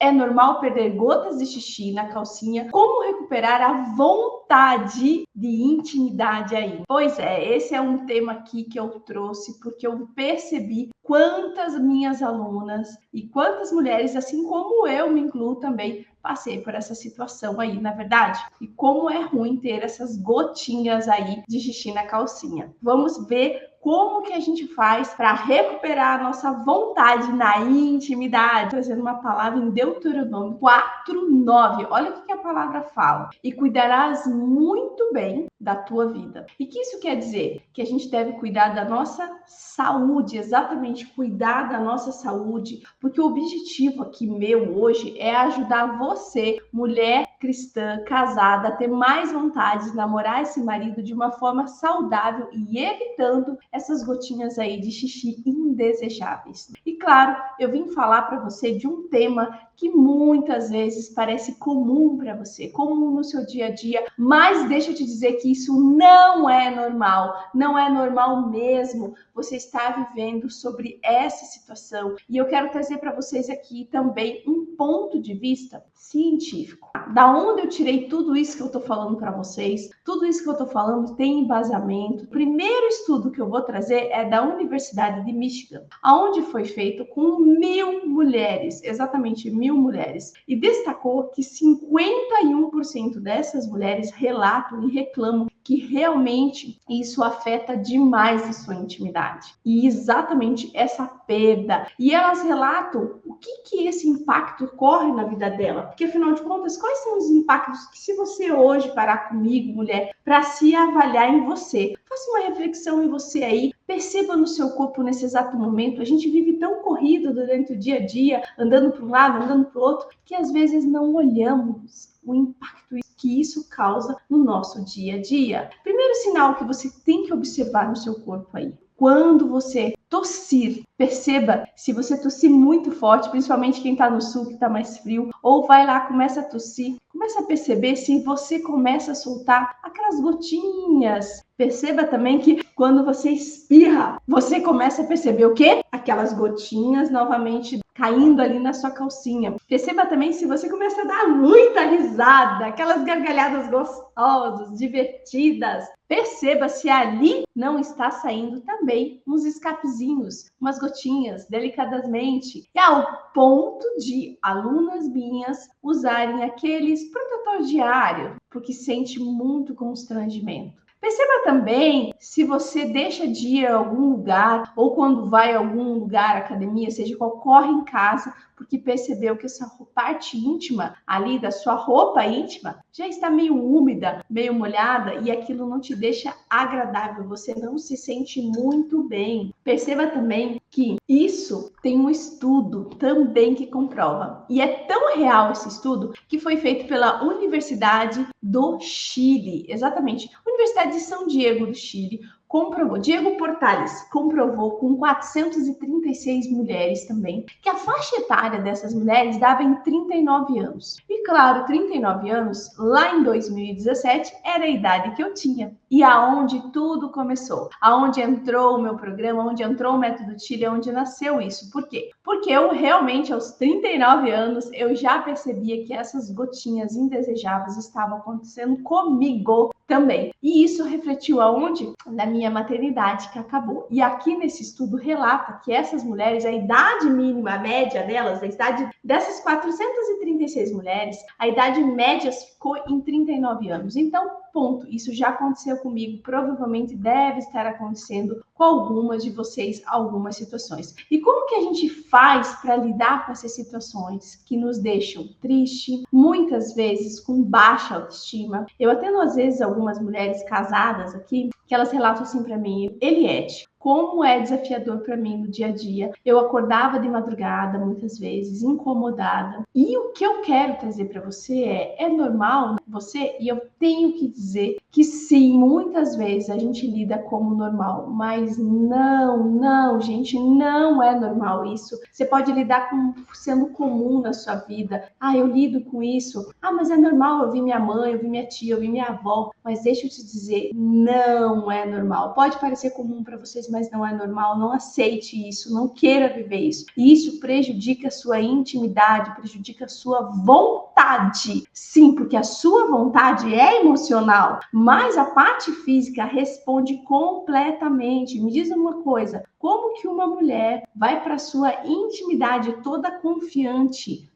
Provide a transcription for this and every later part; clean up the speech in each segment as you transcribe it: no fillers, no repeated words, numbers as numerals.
É normal perder gotas de xixi na calcinha? Como recuperar a vontade de intimidade aí? Pois é, esse é um tema aqui que eu trouxe porque eu percebi quantas minhas alunas e quantas mulheres, assim como eu me incluo também, passei por essa situação aí, na verdade. E como é ruim ter essas gotinhas aí de xixi na calcinha. Vamos ver como que a gente faz para recuperar a nossa vontade na intimidade, trazendo uma palavra em Deuteronômio 4:9. Olha o que a palavra fala. E cuidarás muito bem da tua vida. E que isso quer dizer? Que a gente deve cuidar da nossa saúde, exatamente cuidar da nossa saúde, porque o objetivo aqui meu hoje é ajudar você, mulher cristã, casada, a ter mais vontade de namorar esse marido de uma forma saudável e evitando essas gotinhas aí de xixi indesejáveis. E claro, eu vim falar para você de um tema que muitas vezes parece comum para você, comum no seu dia a dia, mas deixa eu te dizer que isso não é normal mesmo você estar vivendo sobre essa situação. E eu quero trazer para vocês aqui também um ponto de vista científico. Da onde eu tirei tudo isso que eu estou falando para vocês? Tudo isso que eu estou falando tem embasamento. O primeiro estudo que eu vou trazer é da Universidade de Michigan, onde foi feito com 1.000 mulheres, exatamente 1.000 mulheres, e destacou que 51% dessas mulheres relatam e reclamam que realmente isso afeta demais a sua intimidade. E exatamente essa perda. E elas relatam o que esse impacto ocorre na vida dela. Porque, afinal de contas, quais são os impactos que, se você hoje parar comigo, mulher, para se avaliar em você, faça uma reflexão em você aí, perceba no seu corpo nesse exato momento. A gente vive tão corrido durante o dia a dia, andando para um lado, andando para o outro, que às vezes não olhamos o impacto que isso causa no nosso dia a dia. Primeiro sinal que você tem que observar no seu corpo aí. Quando você tossir, perceba se você tossir muito forte, principalmente quem está no sul, que está mais frio, ou vai lá, começa a tossir, começa a perceber se você começa a soltar aquelas gotinhas. Perceba também que quando você espirra, você começa a perceber o quê? Aquelas gotinhas novamente caindo ali na sua calcinha. Perceba também se você começa a dar muita risada, aquelas gargalhadas gostosas, divertidas. Perceba se ali não está saindo também uns escapezinhos, umas gotinhas, delicadamente. E ao ponto de alunas minhas usarem aqueles protetores diários, porque sente muito constrangimento. Perceba também se você deixa de ir a algum lugar ou quando vai a algum lugar, academia, seja qual, corre em casa, porque percebeu que essa parte íntima ali da sua roupa íntima já está meio úmida, meio molhada e aquilo não te deixa agradável, você não se sente muito bem. Perceba também que isso tem um estudo também que comprova. E é tão real esse estudo que foi feito pela Universidade do Chile, exatamente, Universidade de São Diego do Chile, comprovou, Diego Portales comprovou com 436 mulheres também, que a faixa etária dessas mulheres dava em 39 anos. E claro, 39 anos, lá em 2017, era a idade que eu tinha. E aonde tudo começou, aonde entrou o meu programa, onde entrou o Método Chile, onde nasceu isso. Por quê? Porque eu realmente, aos 39 anos, eu já percebia que essas gotinhas indesejáveis estavam acontecendo comigo também. E isso refletiu aonde? Na minha maternidade, que acabou. E aqui nesse estudo relata que essas mulheres, a idade mínima, a média delas, a idade dessas 436 mulheres, a idade média ficou em 39 anos. Então, ponto. Isso já aconteceu comigo, provavelmente deve estar acontecendo com algumas de vocês, algumas situações. E como que a gente faz para lidar com essas situações que nos deixam triste, muitas vezes com baixa autoestima? Eu atendo às vezes algumas mulheres casadas aqui, que elas relatam assim para mim: Eliette, como é desafiador para mim no dia a dia. Eu acordava de madrugada, muitas vezes, incomodada. E o que eu quero trazer para você é normal você, e eu tenho que dizer que sim, muitas vezes a gente lida como normal, mas não, gente, não é normal isso. Você pode lidar com sendo comum na sua vida. Ah, eu lido com isso. Ah, mas é normal, eu vi minha mãe, eu vi minha tia, eu vi minha avó. Mas deixa eu te dizer, não é normal. Pode parecer comum para vocês vezes, mas não é normal. Não aceite isso, não queira viver isso. E isso prejudica a sua intimidade, prejudica a sua vontade. Sim, porque a sua vontade é emocional, mas a parte física responde completamente. Me diz uma coisa, como que uma mulher vai para a sua intimidade toda confiante,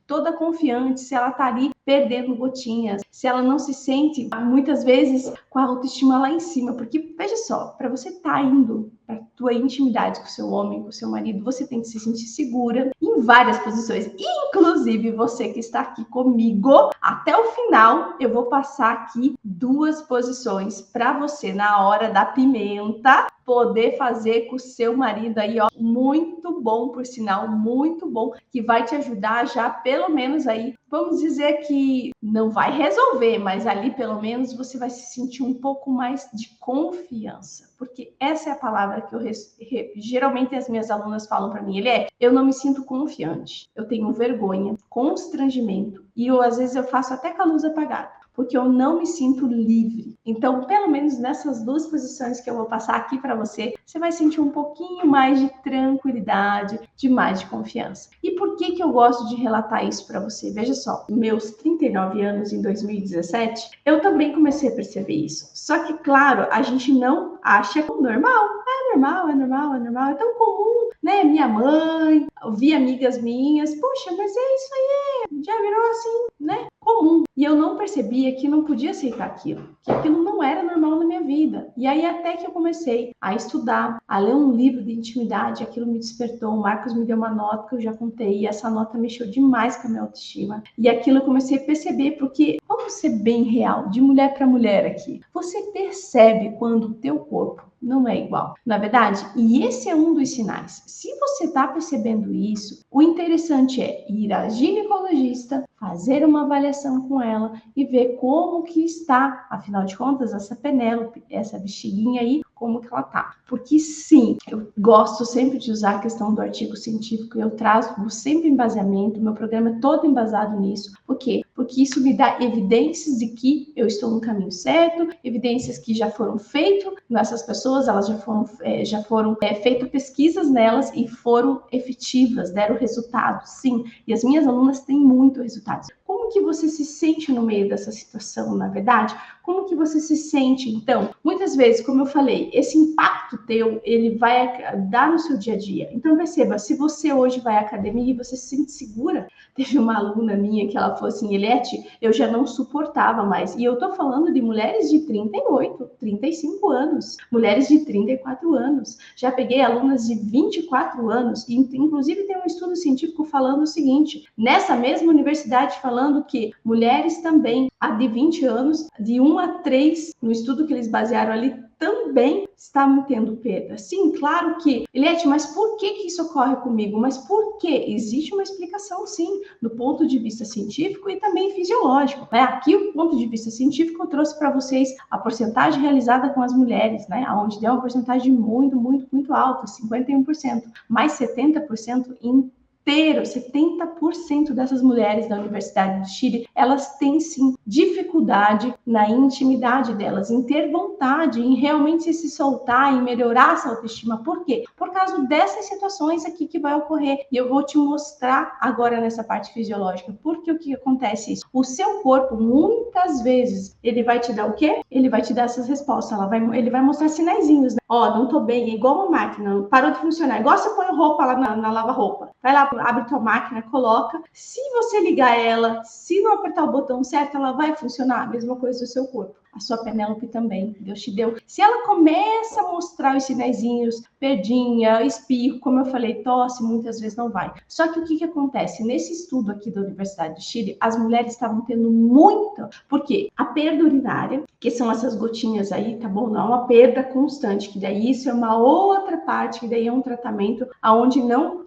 se ela tá ali perdendo gotinhas, se ela não se sente, muitas vezes, com a autoestima lá em cima, porque, veja só, para você estar indo para a tua intimidade com o seu homem, com o seu marido, você tem que se sentir segura em várias posições, inclusive você que está aqui comigo, até o final, eu vou passar aqui 2 posições para você, na hora da pimenta, poder fazer com o seu marido aí, ó, muito bom, por sinal, muito bom, que vai te ajudar já, pelo menos aí, vamos dizer que não vai resolver, mas ali pelo menos você vai se sentir um pouco mais de confiança, porque essa é a palavra que geralmente as minhas alunas falam para mim, eu não me sinto confiante, eu tenho vergonha, constrangimento, e às vezes eu faço até com a luz apagada, porque eu não me sinto livre. Então, pelo menos nessas 2 posições que eu vou passar aqui para você, você vai sentir um pouquinho mais de tranquilidade, de mais de confiança. E por que eu gosto de relatar isso para você? Veja só, meus 39 anos em 2017, eu também comecei a perceber isso. Só que, claro, a gente não acha normal. É normal, é tão comum, né? Minha mãe, ouvi amigas minhas, poxa, mas é isso aí, já virou assim, né? Comum. E eu não percebia que não podia aceitar aquilo, que aquilo não era normal na minha vida. E aí até que eu comecei a estudar, a ler um livro de intimidade, aquilo me despertou, o Marcos me deu uma nota que eu já contei, e essa nota mexeu demais com a minha autoestima. E aquilo eu comecei a perceber, porque, vamos ser bem real, de mulher para mulher aqui, você percebe quando o teu corpo não é igual, na verdade? E esse é um dos sinais. Se você está percebendo isso, o interessante é ir à ginecologista, fazer uma avaliação com ela e ver como que está, afinal de contas, essa Penélope, essa bexiguinha aí, como que ela tá. Porque sim, eu gosto sempre de usar a questão do artigo científico, eu trago sempre embasamento, meu programa é todo embasado nisso. Por quê? Porque isso me dá evidências de que eu estou no caminho certo, evidências que já foram feitas nessas pessoas, elas já foram feitas pesquisas nelas e foram efetivas, deram resultado, sim. E as minhas alunas têm muito resultado. Como que você se sente no meio dessa situação, na verdade? Como que você se sente? Então, muitas vezes, como eu falei, esse impacto teu, ele vai dar no seu dia a dia. Então, perceba, se você hoje vai à academia e você se sente segura, teve uma aluna minha que ela falou assim, Eliette, eu já não suportava mais. E eu tô falando de mulheres de 38, 35 anos, mulheres de 34 anos. Já peguei alunas de 24 anos, e inclusive tem um estudo científico falando o seguinte, nessa mesma universidade falando que mulheres também, a de 20 anos, de 1 a 3, no estudo que eles basearam ali, também estavam tendo perda. Sim, claro que, Eliette, mas por que isso ocorre comigo? Mas por quê? Existe uma explicação, sim, do ponto de vista científico e também fisiológico. Né? Aqui, o ponto de vista científico, eu trouxe para vocês a porcentagem realizada com as mulheres, né? Onde deu uma porcentagem muito alta, 51%, mais 70% em 70% dessas mulheres da Universidade do Chile, elas têm sim dificuldade na intimidade delas, em ter vontade, em realmente se soltar, em melhorar essa autoestima. Por quê? Por causa dessas situações aqui que vai ocorrer. E eu vou te mostrar agora nessa parte fisiológica. Porque o que acontece isso? O seu corpo, muitas vezes, ele vai te dar o quê? Ele vai te dar essas respostas. Ele vai mostrar sinaizinhos, né? Ó, não tô bem, é igual uma máquina, parou de funcionar. Igual você põe roupa lá na lava-roupa. Vai lá, abre tua máquina, coloca. Se você ligar ela, se não apertar o botão certo, ela vai funcionar. A mesma coisa do seu corpo. A sua Penélope também, Deus te deu. Se ela começa a mostrar os sinaizinhos, perdinha, espirro, como eu falei, tosse, muitas vezes não vai. Só que o que acontece? Nesse estudo aqui da Universidade do Chile, as mulheres estavam tendo muita, porque a perda urinária, que são essas gotinhas aí, tá bom? Não é uma perda constante, que daí isso é uma outra parte, que daí é um tratamento aonde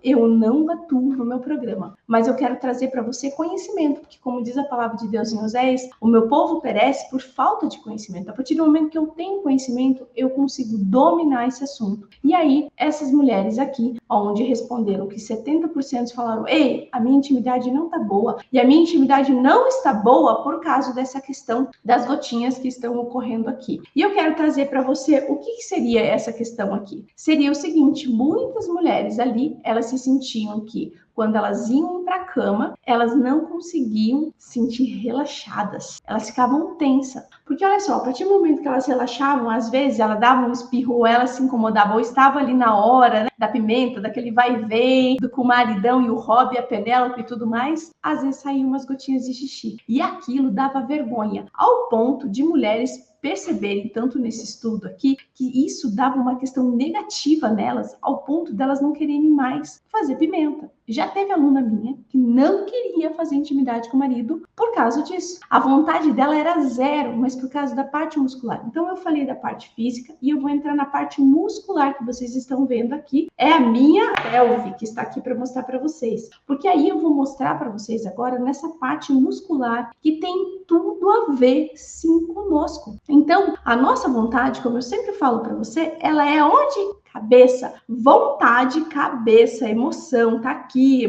eu não atuo no meu programa. Mas eu quero trazer para você conhecimento, porque como diz a palavra de Deus em Oséias, o meu povo perece por falta de de conhecimento. A partir do momento que eu tenho conhecimento, eu consigo dominar esse assunto. E aí, essas mulheres aqui, onde responderam que 70% falaram: ei, a minha intimidade não tá boa. E a minha intimidade não está boa por causa dessa questão das gotinhas que estão ocorrendo aqui. E eu quero trazer para você o que seria essa questão aqui. Seria o seguinte: muitas mulheres ali, elas se sentiam que quando elas iam para a cama, elas não conseguiam se sentir relaxadas. Elas ficavam tensas. Porque olha só, a partir do momento que elas relaxavam, às vezes ela dava um espirro, ou ela se incomodava, ou estava ali na hora, né, da pimenta, daquele vai e vem, do com o maridão e o Rob, a Penélope e tudo mais, às vezes saíam umas gotinhas de xixi. E aquilo dava vergonha, ao ponto de mulheres perceberem, tanto nesse estudo aqui, que isso dava uma questão negativa nelas, ao ponto delas não quererem mais fazer pimenta. Já teve aluna minha que não queria fazer intimidade com o marido por causa disso. A vontade dela era zero, mas por causa da parte muscular. Então eu falei da parte física e eu vou entrar na parte muscular que vocês estão vendo aqui. É a minha pelve que está aqui para mostrar para vocês. Porque aí eu vou mostrar para vocês agora nessa parte muscular que tem tudo a ver sim conosco. Então, a nossa vontade, como eu sempre falo para você, ela é onde? Cabeça, vontade, cabeça, emoção, tá aqui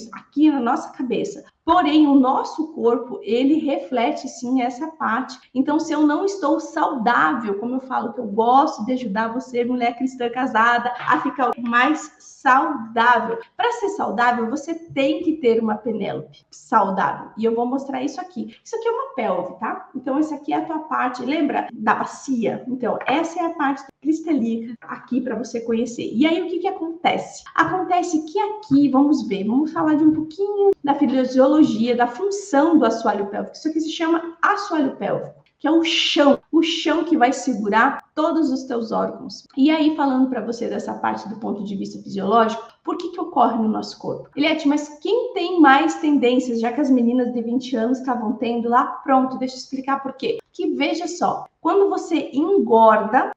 na nossa cabeça. Porém, o nosso corpo, ele reflete sim essa parte. Então, se eu não estou saudável, como eu falo que eu gosto de ajudar você, mulher cristã casada, a ficar mais saudável. Para ser saudável, você tem que ter uma Penélope saudável. E eu vou mostrar isso aqui. Isso aqui é uma pelve, tá? Então, essa aqui é a tua parte, lembra da bacia? Então, essa é a parte cristalina aqui para você conhecer. E aí, o que acontece? Acontece que aqui, vamos ver, vamos falar de um pouquinho da fisiologia, da função do assoalho pélvico. Isso aqui se chama assoalho pélvico, que é o chão que vai segurar todos os teus órgãos. E aí, falando para você dessa parte do ponto de vista fisiológico, por que ocorre no nosso corpo? Eliette, mas quem tem mais tendências, já que as meninas de 20 anos estavam tendo lá? Pronto, deixa eu explicar por quê. Que veja só, quando você engorda,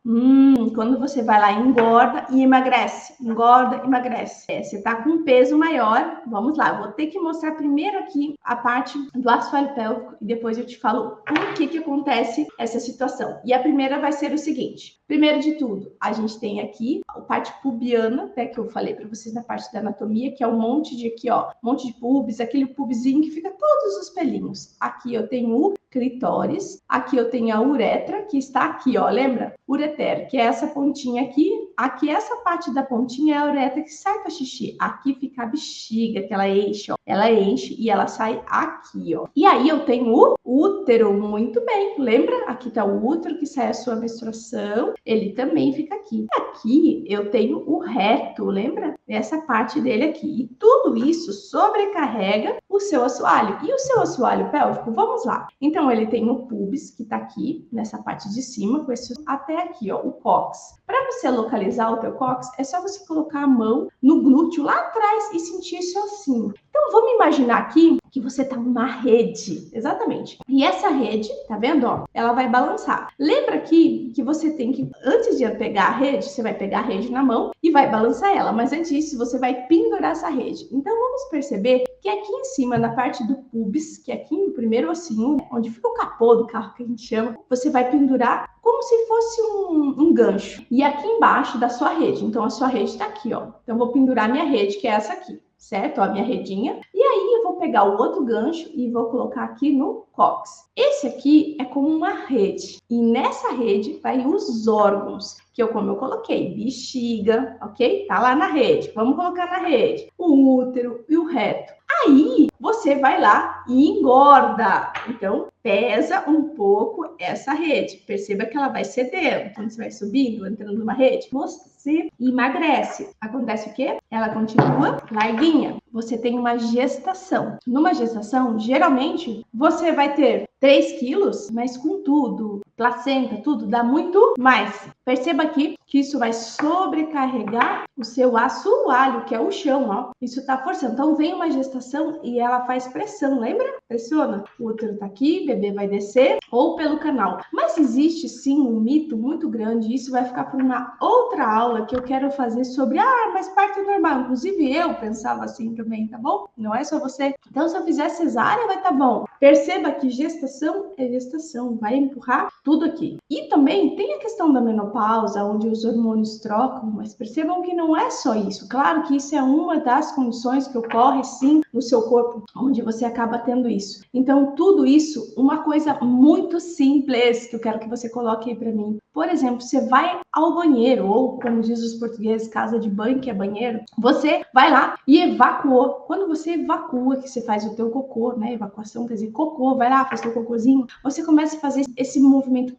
quando você vai lá, engorda e emagrece, engorda, emagrece. Você tá com um peso maior, vamos lá, vou ter que mostrar primeiro aqui a parte do assoalho pélvico e depois eu te falo por que acontece essa situação. E a primeira vai ser o seguinte, primeiro de tudo, a gente tem aqui a parte pubiana, até que eu falei para vocês na parte da anatomia, que é um monte de aqui, ó, um monte de pubis, aquele pubzinho que fica todos os pelinhos. Aqui eu tenho o clitóris, aqui eu tenho a uretra, que está aqui, ó, lembra? Ureter, que é essa pontinha aqui. Aqui, essa parte da pontinha é a uretra que sai para xixi. Aqui fica a bexiga, que ela enche, ó. Ela enche e ela sai aqui, ó. E aí eu tenho o útero, muito bem. Lembra? Aqui tá o útero que sai a sua menstruação. Ele também fica aqui. Aqui eu tenho o reto, lembra? Essa parte dele aqui. E tudo isso sobrecarrega o seu assoalho. E o seu assoalho pélvico? Vamos lá. Então, ele tem o pubis, que tá aqui, nessa parte de cima, com esse até aqui, ó, o cóccix. Para você localizar o teu cóccix, é só você colocar a mão no glúteo lá atrás e sentir isso assim. Então, vamos imaginar aqui que você tá numa rede, exatamente. E essa rede, tá vendo, ó? Ela vai balançar. Lembra aqui que você tem que, antes de pegar a rede, você vai pegar a rede na mão e vai balançar ela. Mas antes disso, você vai pendurar essa rede. Então, vamos perceber que aqui em cima, na parte do pubis, que é aqui no primeiro ossinho, onde fica o capô do carro que a gente chama, você vai pendurar como se fosse um gancho. E aqui embaixo da sua rede. Então, a sua rede tá aqui, ó. Então, eu vou pendurar minha rede, que é essa aqui, certo? Ó, a minha redinha. E aí, eu vou pegar o outro gancho e vou colocar aqui no cóccix. Esse aqui é como uma rede. E nessa rede vai os órgãos, que eu, como eu coloquei, bexiga, ok? Tá lá na rede. Vamos colocar na rede o útero e o reto. Aí, você vai lá e engorda. Então, pesa um pouco essa rede. Perceba que ela vai cedendo. Quando você vai subindo, entrando numa rede, você emagrece. Acontece o quê? Ela continua larguinha. Você tem uma gestação. Numa gestação, geralmente, você vai ter 3 quilos, mas com tudo, placenta, tudo, dá muito mais. Perceba aqui que isso vai sobrecarregar o seu assoalho, que é o chão, ó. Isso tá forçando. Então, vem uma gestação e ela faz pressão, lembra? Pressiona. O útero tá aqui, o bebê vai descer, ou pelo canal. Mas existe, sim, um mito muito grande, e isso vai ficar para uma outra aula que eu quero fazer sobre, mas parto normal. Inclusive, eu pensava assim também, tá bom? Não é só você. Então, se eu fizer cesárea, vai tá bom. Perceba que gestação é gestação, vai empurrar tudo aqui. E também tem a questão da menopausa, onde os hormônios trocam, mas percebam que não é só isso. Claro que isso é uma das condições que ocorre, sim, no seu corpo, onde você acaba tendo isso. Então, tudo isso, uma coisa muito simples que eu quero que você coloque aí para mim. Por exemplo, você vai ao banheiro, ou como diz os portugueses, casa de banho, que é banheiro, você vai lá e evacuou. Quando você evacua, que você faz o teu cocô, né? Evacuação, quer dizer, cocô, vai lá, faz teu cocôzinho, você começa a fazer esse movimento.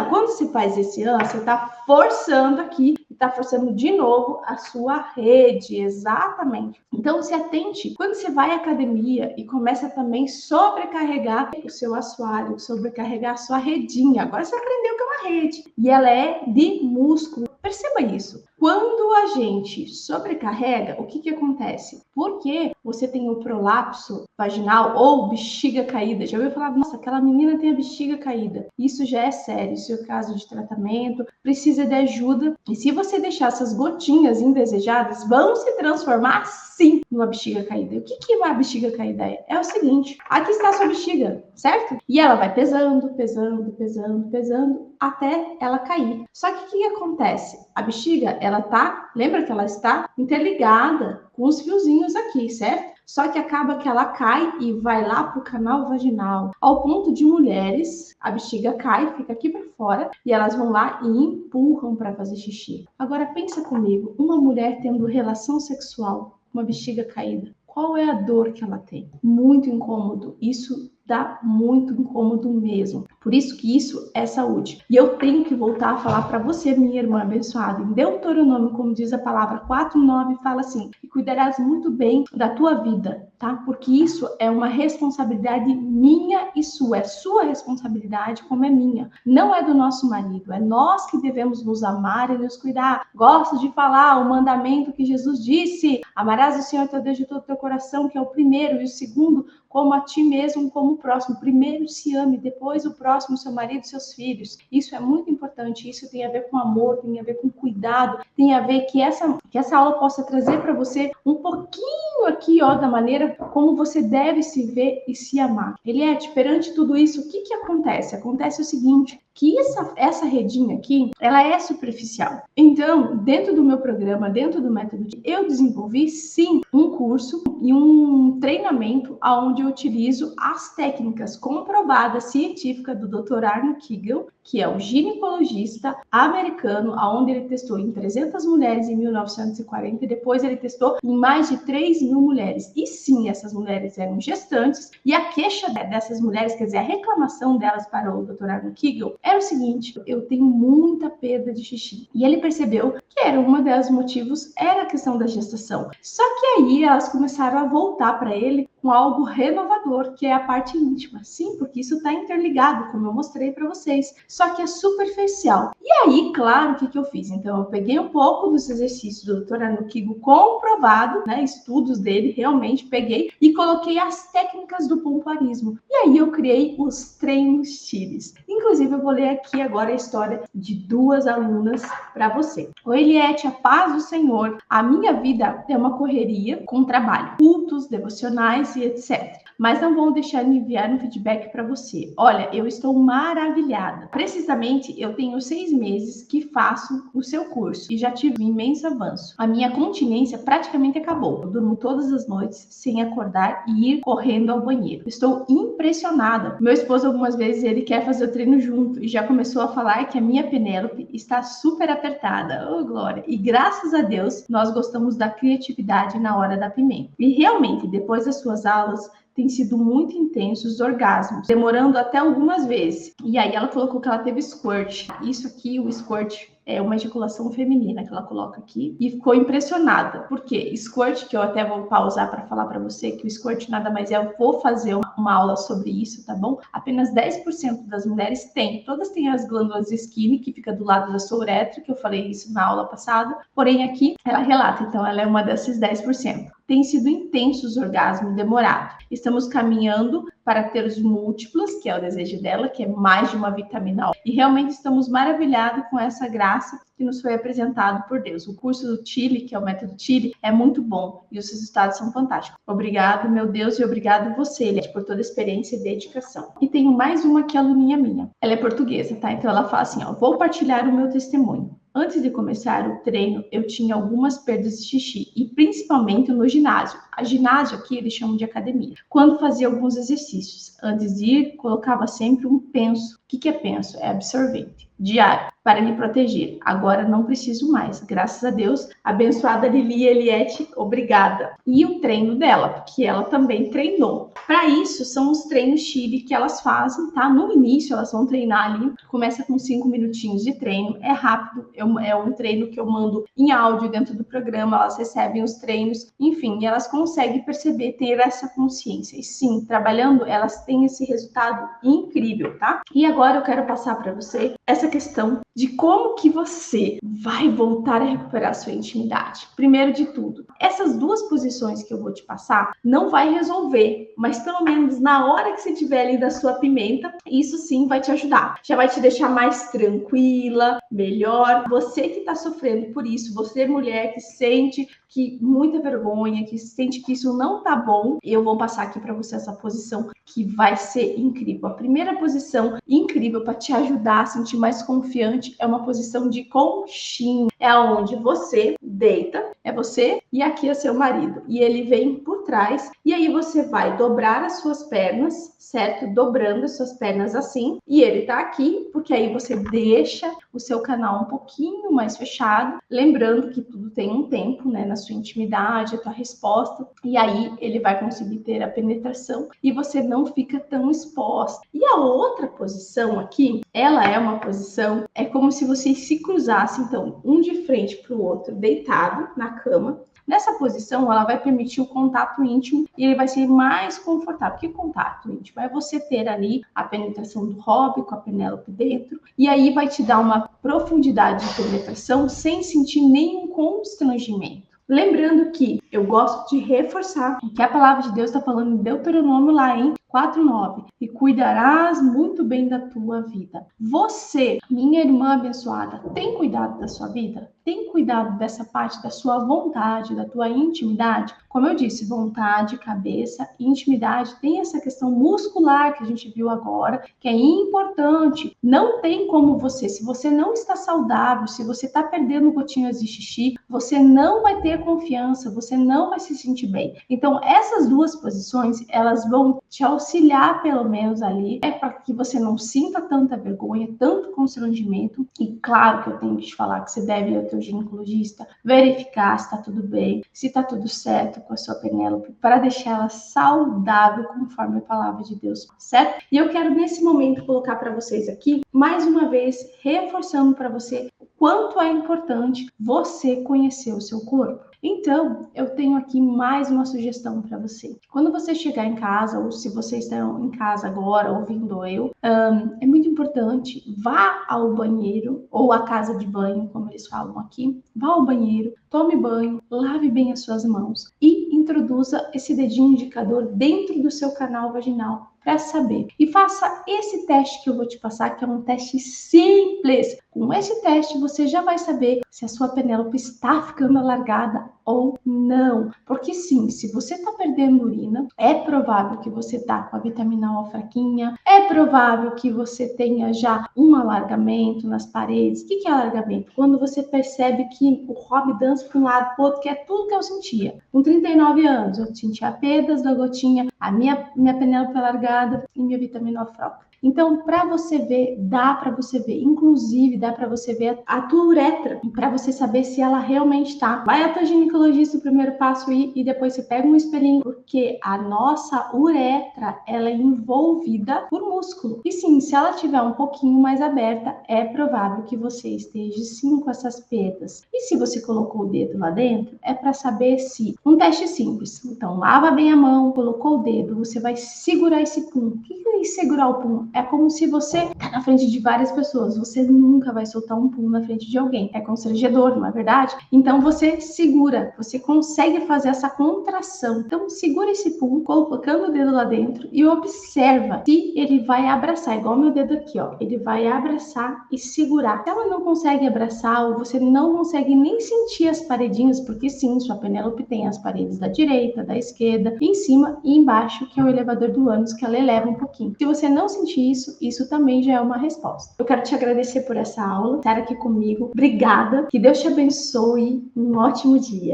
Quando você faz esse você está forçando aqui, está forçando de novo a sua rede, exatamente. Então, se atente, quando você vai à academia e começa também a sobrecarregar o seu assoalho, sobrecarregar a sua redinha. Agora você aprendeu que é uma rede, e ela é de músculo. Perceba isso. Quando a gente sobrecarrega, o que acontece? Porque você tem o prolapso vaginal ou bexiga caída. Já ouviu falar, nossa, aquela menina tem a bexiga caída. Isso já é sério, isso é caso de tratamento, precisa de ajuda. E se você deixar essas gotinhas indesejadas, vão se transformar sim numa bexiga caída. E o que uma bexiga caída é? É o seguinte, aqui está a sua bexiga, certo? E ela vai pesando, pesando, pesando, pesando, até ela cair. Só que o que acontece? A bexiga, ela tá, lembra que ela está interligada com os fiozinhos aqui, certo? Só que acaba que ela cai e vai lá para o canal vaginal. Ao ponto de mulheres, a bexiga cai, fica aqui para fora, e elas vão lá e empurram para fazer xixi. Agora pensa comigo, uma mulher tendo relação sexual, uma bexiga caída, qual é a dor que ela tem? Muito incômodo. Isso dá muito incômodo mesmo. Por isso que isso é saúde. E eu tenho que voltar a falar para você, minha irmã abençoada. Em Deuteronômio, como diz a palavra 4:9, fala assim: e cuidarás muito bem da tua vida, tá? Porque isso é uma responsabilidade minha e sua. É sua responsabilidade como é minha. Não é do nosso marido. É nós que devemos nos amar e nos cuidar. Gosto de falar o mandamento que Jesus disse: amarás o Senhor teu Deus de todo o teu coração, que é o primeiro, e o segundo, como a ti mesmo, como o próximo. Primeiro se ame, depois o próximo, seu marido e seus filhos. Isso é muito importante, isso tem a ver com amor, tem a ver com cuidado, tem a ver que essa aula possa trazer para você um pouquinho aqui, ó, da maneira como você deve se ver e se amar. Eliette, perante tudo isso, o que acontece? Acontece o seguinte, que essa redinha aqui, ela é superficial. Então, dentro do meu programa, dentro do método, eu desenvolvi, sim, um curso e um treinamento onde eu utilizo as técnicas comprovadas científicas do Dr. Arno Kegel, que é o ginecologista americano, onde ele testou em 300 mulheres em 1940 e depois ele testou em mais de 3.000 mulheres. E sim, essas mulheres eram gestantes e a queixa dessas mulheres, quer dizer, a reclamação delas para o Dr. Arno Kegel era o seguinte: eu tenho muita perda de xixi. E ele percebeu que era um dos motivos, era a questão da gestação. Só que aí elas começaram a voltar para ele com algo renovador, que é a parte íntima. Sim, porque isso está interligado, como eu mostrei para vocês. Só que é superficial. E aí, claro, o que eu fiz? Então, eu peguei um pouco dos exercícios do Dr. Arno Kegel comprovado, né, estudos dele, realmente peguei e coloquei as técnicas do pompoarismo. E aí eu criei os treinos Chiles. Inclusive, eu vou ler aqui agora a história de 2 alunas para você. Oi, Eliette, a paz do Senhor. A minha vida é uma correria com trabalho, cultos, devocionais e etc. Mas não vou deixar de enviar um feedback para você. Olha, eu estou maravilhada. Precisamente, eu tenho 6 meses que faço o seu curso e já tive um imenso avanço. A minha continência praticamente acabou. Eu durmo todas as noites sem acordar e ir correndo ao banheiro. Estou impressionada. Meu esposo, algumas vezes, ele quer fazer o treino junto e já começou a falar que a minha Penélope está super apertada. Oh, glória! E graças a Deus, nós gostamos da criatividade na hora da pimenta. E realmente, depois das suas aulas, tem sido muito intensos os orgasmos, demorando até algumas vezes. E aí ela colocou que ela teve squirt. Isso aqui, o squirt, é uma ejaculação feminina que ela coloca aqui, e ficou impressionada. Por quê? Squirt, que eu até vou pausar para falar para você que o squirt nada mais é, eu vou fazer uma aula sobre isso, tá bom? Apenas 10% das mulheres têm. Todas têm as glândulas Skinny, que fica do lado da sua uretra, que eu falei isso na aula passada. Porém, aqui ela relata, então ela é uma desses 10%. Tem sido intensos orgasmo demorado. Estamos caminhando para ter os múltiplos, que é o desejo dela, que é mais de uma vitamina. E realmente estamos maravilhados com essa graça que nos foi apresentado por Deus. O curso do Chile, que é o método Chile, é muito bom e os resultados são fantásticos. Obrigado, meu Deus, e obrigado você, Eliette, por toda a experiência e dedicação. E tenho mais uma que é aluninha minha. Ela é portuguesa, tá? Então ela fala assim, ó, vou partilhar o meu testemunho. Antes de começar o treino, eu tinha algumas perdas de xixi, e principalmente no ginásio. A ginásio aqui eles chamam de academia. Quando fazia alguns exercícios, antes de ir, colocava sempre um penso. O que é penso? É absorvente diário para me proteger. Agora não preciso mais. Graças a Deus, abençoada Lili Eliette, obrigada. E o treino dela, porque ela também treinou. Para isso, são os treinos Chile que elas fazem, tá? No início, elas vão treinar ali. Começa com 5 minutinhos de treino. É rápido. É um treino que eu mando em áudio dentro do programa. Elas recebem os treinos. Enfim, elas conseguem perceber, ter essa consciência. E sim, trabalhando, elas têm esse resultado incrível, tá? E agora eu quero passar para você essa questão de como que você vai voltar a recuperar a sua intimidade. Primeiro de tudo, essas duas posições que eu vou te passar não vai resolver, mas pelo menos na hora que você estiver ali da sua pimenta, isso sim vai te ajudar. Já vai te deixar mais tranquila, melhor. Você que está sofrendo por isso, você mulher que sente que muita vergonha, que sente que isso não tá bom, eu vou passar aqui para você essa posição que vai ser incrível. A primeira posição incrível para te ajudar a sentir mais confiante é uma posição de conchinha. É onde você deita, é você e aqui é seu marido. E ele vem por trás e aí você vai dobrar as suas pernas, certo? Dobrando as suas pernas assim. E ele tá aqui porque aí você deixa o seu canal um pouquinho mais fechado. Lembrando que tudo tem um tempo, né? Na sua intimidade, a tua resposta. E aí ele vai conseguir ter a penetração e você não fica tão exposta. E a outra posição aqui, ela é uma posição, é como se vocês se cruzassem, então, um de frente para o outro, deitado na cama. Nessa posição, ela vai permitir o contato íntimo e ele vai ser mais confortável. Que contato íntimo? É você ter ali a penetração do hobby com a Penélope dentro e aí vai te dar uma profundidade de penetração sem sentir nenhum constrangimento. Lembrando que eu gosto de reforçar que a palavra de Deus está falando em Deuteronômio lá em 4:9, e cuidarás muito bem da tua vida. Você, minha irmã abençoada, tem cuidado da sua vida? Tem cuidado dessa parte da sua vontade, da tua intimidade? Como eu disse, vontade, cabeça, intimidade, tem essa questão muscular que a gente viu agora, que é importante. Não tem como você, se você não está saudável, se você está perdendo gotinhas de xixi, você não vai ter confiança, você não vai se sentir bem. Então, essas duas posições, elas vão te auxiliar pelo menos ali, para que você não sinta tanta vergonha, tanto constrangimento. E claro que eu tenho que te falar que você deve ir ao teu ginecologista, verificar se está tudo bem, se está tudo certo com a sua Penélope, para deixar ela saudável conforme a palavra de Deus, certo? E eu quero nesse momento colocar para vocês aqui, mais uma vez, reforçando para você o quanto é importante você conhecer o seu corpo. Então, eu tenho aqui mais uma sugestão para você. Quando você chegar em casa, ou se você está em casa agora, ouvindo eu, é muito importante, vá ao banheiro, ou à casa de banho, como eles falam aqui, vá ao banheiro, tome banho, lave bem as suas mãos e introduza esse dedinho indicador dentro do seu canal vaginal para saber. E faça esse teste que eu vou te passar, que é um teste simples. Com esse teste, você já vai saber se a sua Penélope está ficando alargada ou não. Porque sim, se você está perdendo urina, é provável que você está com a vitamina O fraquinha, é provável que você tenha já um alargamento nas paredes. O que é alargamento? Quando você percebe que o hobby dança para um lado, para o outro, que é tudo que eu sentia. Com 39 anos, eu sentia perdas da gotinha, a minha Penélope alargada e minha vitamina O fraca. Então, para você ver, dá para você ver, inclusive dá para você ver a tua uretra, para você saber se ela realmente está. Vai ao teu ginecologista, o primeiro passo aí, e depois você pega um espelhinho, porque a nossa uretra, ela é envolvida por músculo. E sim, se ela estiver um pouquinho mais aberta, é provável que você esteja sim com essas perdas. E se você colocou o dedo lá dentro, é para saber se... Um teste simples. Então, lava bem a mão, colocou o dedo, dedo, você vai segurar esse pum. O que é segurar o pum? É como se você tá na frente de várias pessoas. Você nunca vai soltar um pum na frente de alguém. É constrangedor, não é verdade? Então você segura, você consegue fazer essa contração. Então segura esse pum, colocando o dedo lá dentro e observa se ele vai abraçar, igual meu dedo aqui, ó. Ele vai abraçar e segurar. Se ela não consegue abraçar ou você não consegue nem sentir as paredinhas, porque sim, sua Penélope tem as paredes da direita, da esquerda, em cima e embaixo, que é o elevador do ânus, que ela eleva um pouquinho. Se você não sentir isso, isso também já é uma resposta. Eu quero te agradecer por essa aula, estar aqui comigo. Obrigada. Que Deus te abençoe. Um ótimo dia.